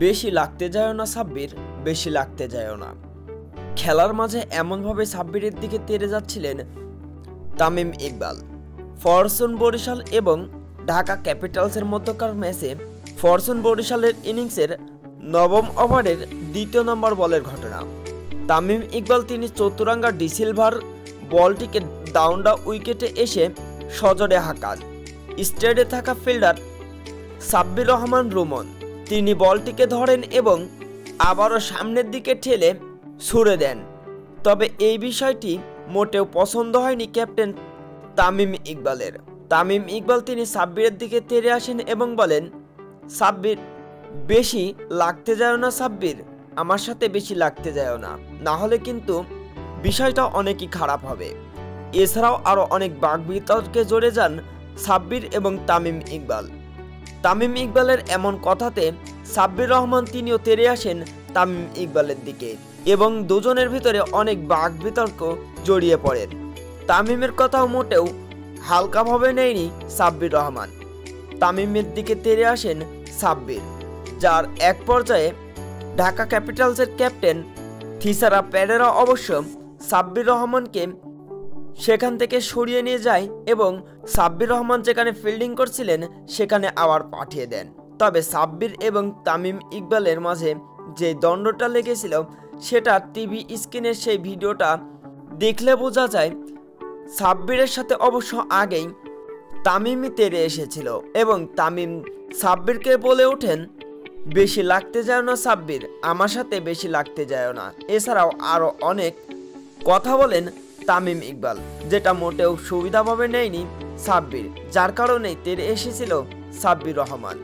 বেশি লাগতে যায়ও না সাব্বির, বেশি লাগতে যায়ও না। খেলার মাঝে এমনভাবে সাব্বিরের দিকে তেড়ে যাচ্ছিলেন তামিম ইকবাল। ফরচুন বরিশাল এবং ঢাকা ক্যাপিটালসের মধ্যকার ম্যাচে ফরচুন বরিশালের ইনিংসের নবম ওভারের ২য় নম্বর বলের ঘটনা। তামিম ইকবাল তিনি চতুরাঙ্গা ডিসিলভার বলটিকে ডাউন দ্য উইকেটে এসে সজোরে হাঁকান। স্ট্রেটে থাকা ফিল্ডার সাব্বির রহমান রুমন তিনি বলটিকে ধরেন এবং আবারও সামনের দিকে ঠেলে ছুড়ে দেন। তবে এই বিষয়টি মোটেও পছন্দ হয়নি ক্যাপ্টেন তামিম ইকবালের। তামিম ইকবাল তিনি সাব্বিরের দিকে তেড়ে আসেন এবং বলেন, সাব্বির বেশি লাগতে যায় না, সাব্বির আমার সাথে বেশি লাগতে যায় না, না হলে কিন্তু বিষয়টা অনেকই খারাপ হবে। এছাড়াও আরও অনেক বাকবিতর্কে জড়ে যান সাব্বির এবং তামিম ইকবাল। তামিম ইকবালের এমন কথাতে সাব্বির রহমান তিনিও তেড়ে আসেন তামিম ইকবালের দিকে এবং দুজনের ভিতরে অনেক বাকবিতর্ক জড়িয়ে পড়েন। তামিমের কথাও মোটেও হালকাভাবে নেয়নি সাব্বির রহমান। তামিমের দিকে তেড়ে আসেন সাব্বির, যার এক পর্যায়ে ঢাকা ক্যাপিটালসের ক্যাপ্টেন থিসারা পেরেরা অবশ্য সাব্বির রহমানকে সেখান থেকে সরিয়ে নিয়ে যায় এবং সাব্বির রহমান যেখানে ফিল্ডিং করছিলেন সেখানে আবার পাঠিয়ে দেন। তবে সাব্বির এবং তামিম ইকবালের মাঝে যে দ্বন্দ্বটা লেগেছিল সেটা টিভি স্ক্রিনের সেই ভিডিওটা দেখলে বোঝা যায় সাব্বিরের সাথে অবশ্য আগেই তামিমই তেড়ে এসেছিল এবং তামিম সাব্বিরকে বলে ওঠেন, বেশি লাগতে যায় না সাব্বির, আমার সাথে বেশি লাগতে যায় না। এছাড়াও আরও অনেক কথা বলেন তামিম ইকবাল, যেটা মোটেও সুবিধাভাবে নেয়নি সাব্বির, যার কারণেই তেড়ে এসেছিল সাব্বির রহমান।